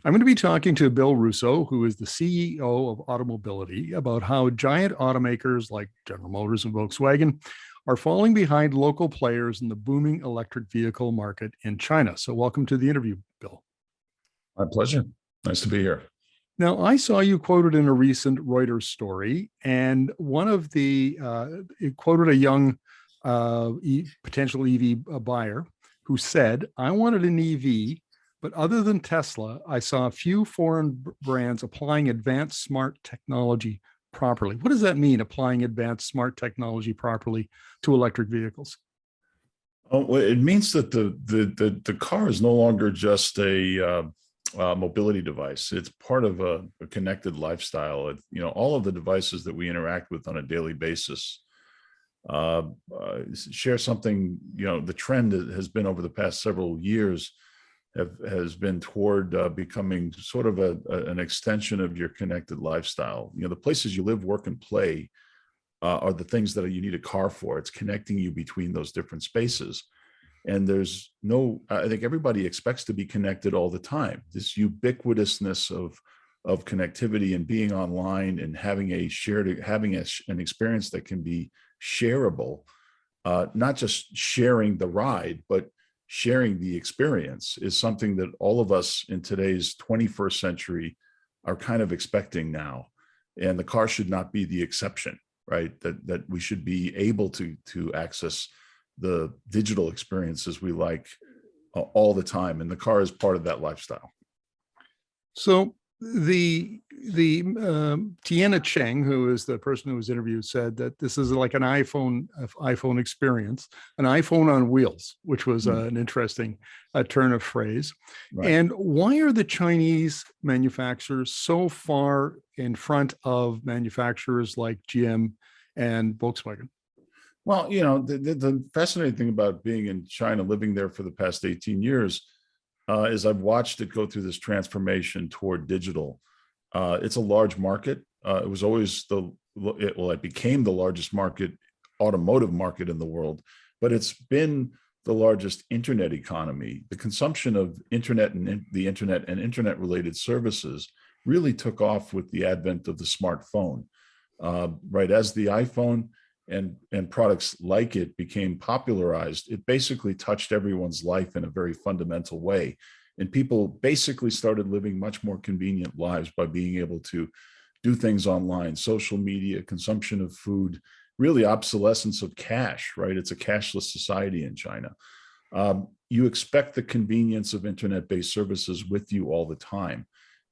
I'm going to be talking to Bill Russo, who is the CEO of Automobility, about how giant automakers like General Motors and Volkswagen are falling behind local players in the booming electric vehicle market in China. So, welcome to the interview, Bill. My pleasure. Nice to be here. Now, I saw you quoted in a recent Reuters story, and one of it quoted a young potential EV buyer who said, I wanted an EV, but other than Tesla, I saw a few foreign brands applying advanced smart technology properly. What does that mean, applying advanced smart technology properly to electric vehicles? Oh, well, it means that the car is no longer just a mobility device. It's part of a connected lifestyle. All of the devices that we interact with on a daily basis share something. The trend has been over the past several years has been toward becoming sort of an extension of your connected lifestyle. The places you live, work, and play are the things that you need a car for. It's connecting you between those different spaces. And I think everybody expects to be connected all the time. This ubiquitousness of connectivity and being online and having an experience that can be shareable, not just sharing the ride, but sharing the experience, is something that all of us in today's 21st century are kind of expecting now. And the car should not be the exception, right? That we should be able to access the digital experiences we like all the time. And the car is part of that lifestyle. So the Tiana Cheng, who is the person who was interviewed, said that this is like an iPhone experience, an iPhone on wheels, which was an interesting turn of phrase. Right. And why are the Chinese manufacturers so far in front of manufacturers like GM and Volkswagen? Well, the fascinating thing about being in China, living there for the past 18 years, is I've watched it go through this transformation toward digital. It's a large market. It was always it became the largest automotive market in the world, but it's been the largest internet economy. The consumption of internet and internet-related services really took off with the advent of the smartphone. Right as the iPhone and products like it became popularized, it basically touched everyone's life in a very fundamental way. And people basically started living much more convenient lives by being able to do things online, social media, consumption of food, really obsolescence of cash, right? It's a cashless society in China. You expect the convenience of internet-based services with you all the time.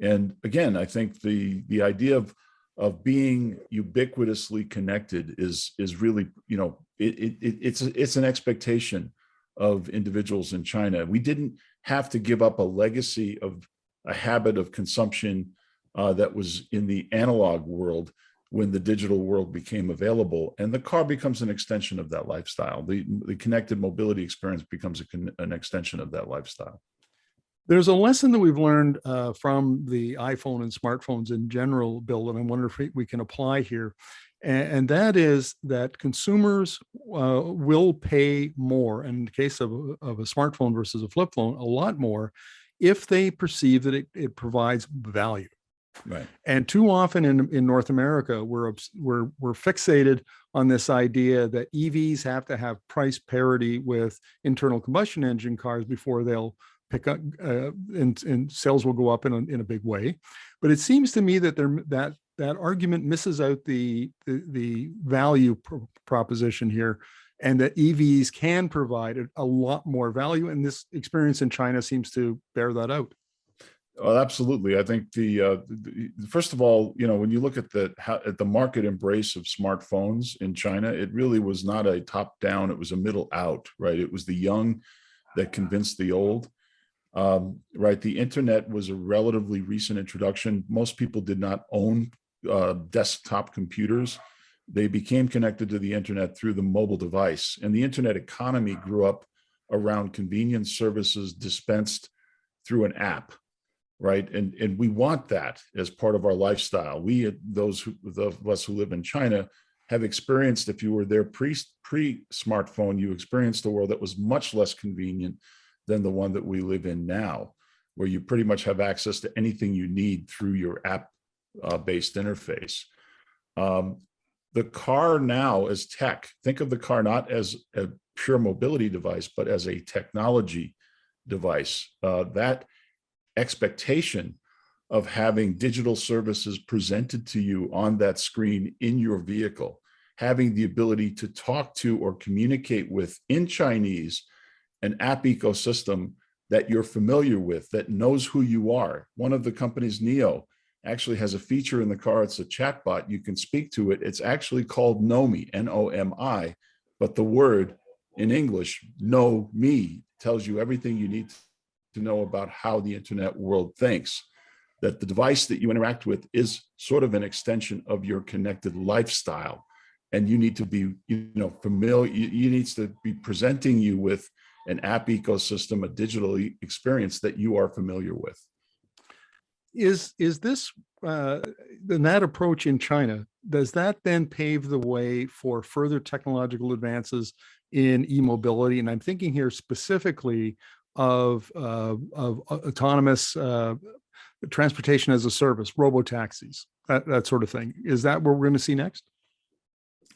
And again, I think the idea of being ubiquitously connected is really, it's an expectation of individuals in China. We didn't have to give up a legacy of a habit of consumption that was in the analog world when the digital world became available, and the car becomes an extension of that lifestyle. The connected mobility experience becomes an extension of that lifestyle. There's a lesson that we've learned from the iPhone and smartphones in general, Bill, and I wonder if we can apply here. And that is that consumers will pay more, and in the case of a smartphone versus a flip phone, a lot more, if they perceive that it provides value. Right. And too often in North America, we're fixated on this idea that EVs have to have price parity with internal combustion engine cars before they'll pick up and sales will go up in a big way. But it seems to me that that argument misses out the value proposition here, and that EVs can provide a lot more value. And this experience in China seems to bear that out. Well, absolutely. I think first of all, when you look at the market embrace of smartphones in China, it really was not a top down, it was a middle out, right? It was the young that convinced the old. Right. The internet was a relatively recent introduction. Most people did not own desktop computers. They became connected to the internet through the mobile device, and the internet economy grew up around convenience services dispensed through an app. Right. And we want that as part of our lifestyle. Those of us who live in China have experienced, if you were there pre-smartphone, you experienced a world that was much less convenient than the one that we live in now. where you pretty much have access to anything you need through your app based interface. The car now as tech, think of the car not as a pure mobility device, but as a technology device. That expectation of having digital services presented to you on that screen in your vehicle, having the ability to talk to or communicate with in Chinese an app ecosystem that you're familiar with, that knows who you are. One of the companies, Neo, actually has a feature in the car. It's a chatbot. You can speak to it. It's actually called Nomi, N-O-M-I, but the word in English, know me, tells you everything you need to know about how the internet world thinks. That the device that you interact with is sort of an extension of your connected lifestyle. And you need to be, familiar, you needs to be presenting you with an app ecosystem, a digital experience that you are familiar with. Is this that approach in China, does that then pave the way for further technological advances in e-mobility? And I'm thinking here specifically of autonomous transportation as a service, robo-taxis, that sort of thing. Is that what we're going to see next?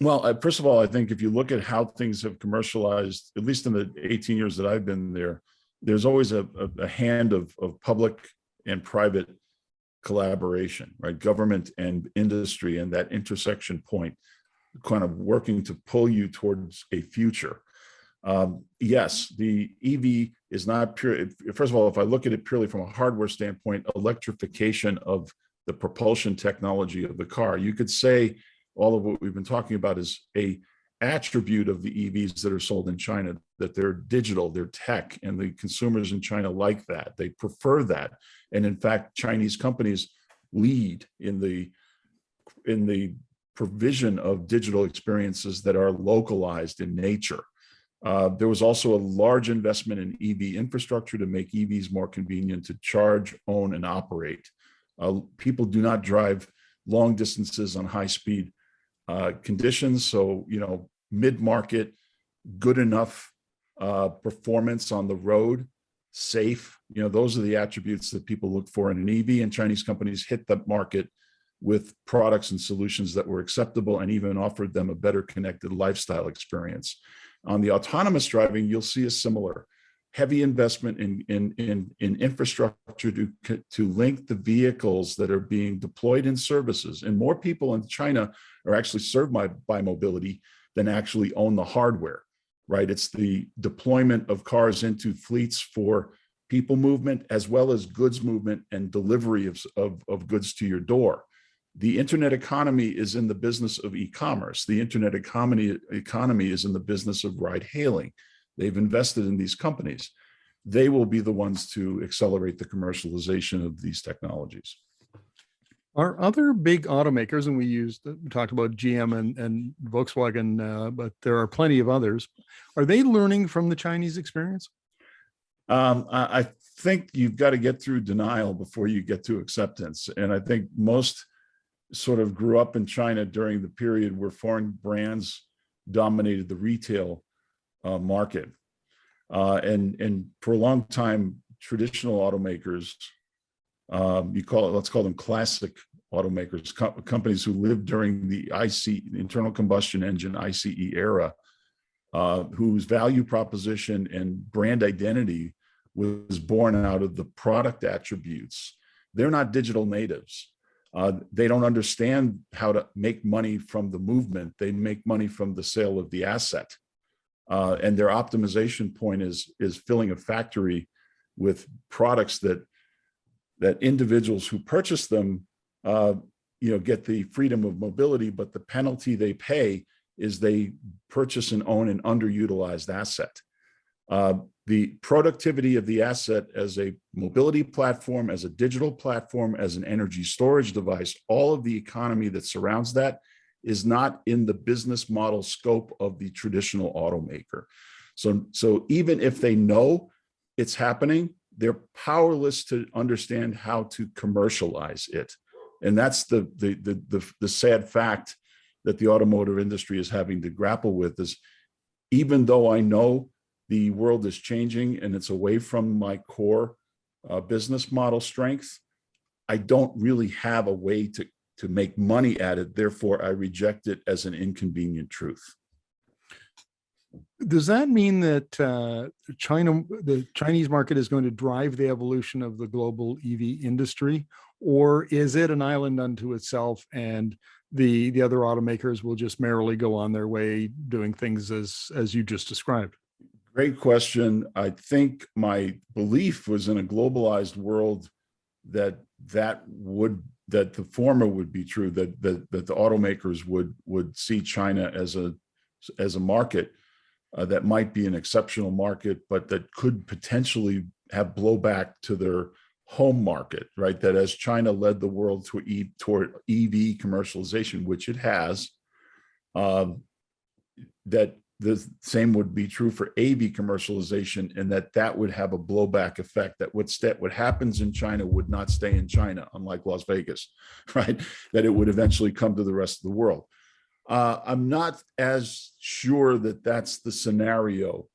Well, first of all, I think if you look at how things have commercialized, at least in the 18 years that I've been there, there's always a hand of public and private collaboration, right? Government and industry, and that intersection point kind of working to pull you towards a future. Yes, the EV is not pure. First of all, if I look at it purely from a hardware standpoint, electrification of the propulsion technology of the car, you could say all of what we've been talking about is a attribute of the EVs that are sold in China, that they're digital, they're tech, and the consumers in China like that. They prefer that. And in fact, Chinese companies lead in the provision of digital experiences that are localized in nature. There was also a large investment in EV infrastructure to make EVs more convenient to charge, own, and operate. People do not drive long distances on high-speed conditions. So, mid-market, good enough performance on the road, safe, those are the attributes that people look for in an EV, and Chinese companies hit the market with products and solutions that were acceptable and even offered them a better connected lifestyle experience. On the autonomous driving, you'll see a similar heavy investment in infrastructure to link the vehicles that are being deployed in services. And more people in China are actually served by mobility than actually own the hardware, right? It's the deployment of cars into fleets for people movement, as well as goods movement and delivery of goods to your door. The internet economy is in the business of e-commerce. The internet economy is in the business of ride hailing. They've invested in these companies. They will be the ones to accelerate the commercialization of these technologies. Are other big automakers, and we talked about GM and Volkswagen, but there are plenty of others. Are they learning from the Chinese experience? I think you've got to get through denial before you get to acceptance. And I think most sort of grew up in China during the period where foreign brands dominated the retail market. And for a long time, traditional automakers, let's call them classic automakers, companies who lived during the internal combustion engine, ICE era, whose value proposition and brand identity was born out of the product attributes. They're not digital natives. They don't understand how to make money from the movement. They make money from the sale of the asset. And their optimization point is filling a factory with products that individuals who purchase them, get the freedom of mobility, but the penalty they pay is they purchase and own an underutilized asset. The productivity of the asset as a mobility platform, as a digital platform, as an energy storage device, all of the economy that surrounds that is not in the business model scope of the traditional automaker. So even if they know it's happening, they're powerless to understand how to commercialize it. And that's the sad fact that the automotive industry is having to grapple with, is even though I know the world is changing and it's away from my core business model strength, I don't really have a way to make money at it. Therefore, I reject it as an inconvenient truth. Does that mean that the Chinese market is going to drive the evolution of the global EV industry, or is it an island unto itself and the other automakers will just merrily go on their way doing things as you just described? Great question. I think my belief was in a globalized world that the former would be true, that the automakers would see China as a market that might be an exceptional market, but that could potentially have blowback to their home market, right? That as China led the world toward EV commercialization, which it has, that the same would be true for AV commercialization, and that would have a blowback effect, that what happens in China would not stay in China, unlike Las Vegas, right? That it would eventually come to the rest of the world. I'm not as sure that that's the scenario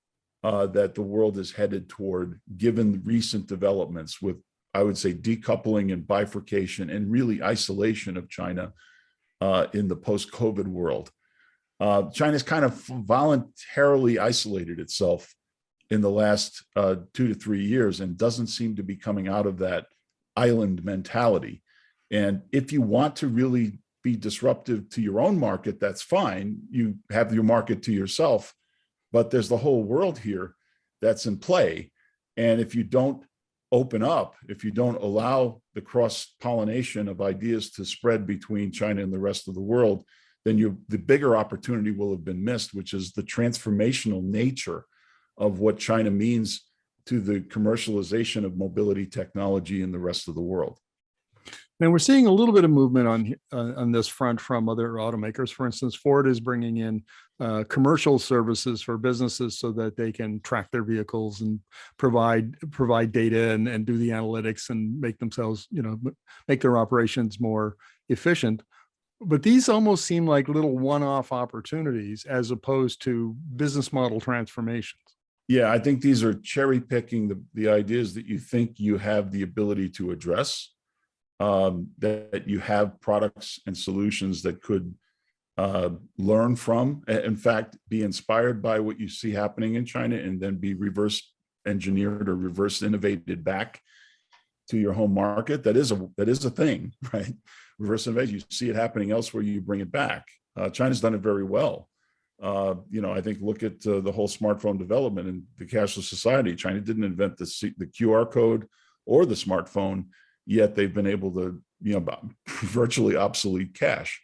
that the world is headed toward, given the recent developments with, I would say, decoupling and bifurcation and really isolation of China in the post-COVID world. China's kind of voluntarily isolated itself in the last 2 to 3 years and doesn't seem to be coming out of that island mentality. And if you want to really be disruptive to your own market, that's fine. You have your market to yourself, but there's the whole world here that's in play. And if you don't open up, if you don't allow the cross-pollination of ideas to spread between China and the rest of the world, then the bigger opportunity will have been missed, which is the transformational nature of what China means to the commercialization of mobility technology in the rest of the world. And we're seeing a little bit of movement on this front from other automakers. For instance, Ford is bringing in commercial services for businesses so that they can track their vehicles and provide data and do the analytics and make themselves, make their operations more efficient. But these almost seem like little one-off opportunities as opposed to business model transformations. Yeah, I think these are cherry picking the ideas that you think you have the ability to address. That you have products and solutions that could learn from, in fact, be inspired by what you see happening in China, and then be reverse engineered or reverse innovated back to your home market. That is a thing, right? Reverse innovation. You see it happening elsewhere, you bring it back. China's done it very well. I think look at the whole smartphone development and the cashless society. China didn't invent the QR code or the smartphone, yet they've been able to, virtually obsolete cash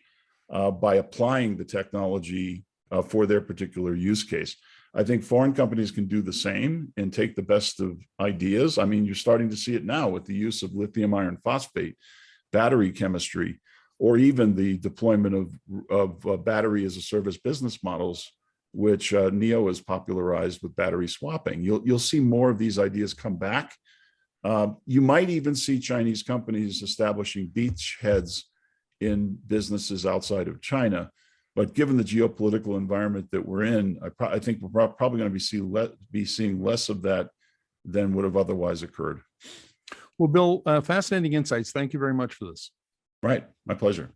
by applying the technology for their particular use case. I think foreign companies can do the same and take the best of ideas. I mean, you're starting to see it now with the use of lithium iron phosphate, battery chemistry, or even the deployment of battery as a service business models, which NIO has popularized with battery swapping. You'll see more of these ideas come back. You might even see Chinese companies establishing beachheads in businesses outside of China. But given the geopolitical environment that we're in, I think we're probably going to be seeing less of that than would have otherwise occurred. Well, Bill, fascinating insights. Thank you very much for this. Right. My pleasure.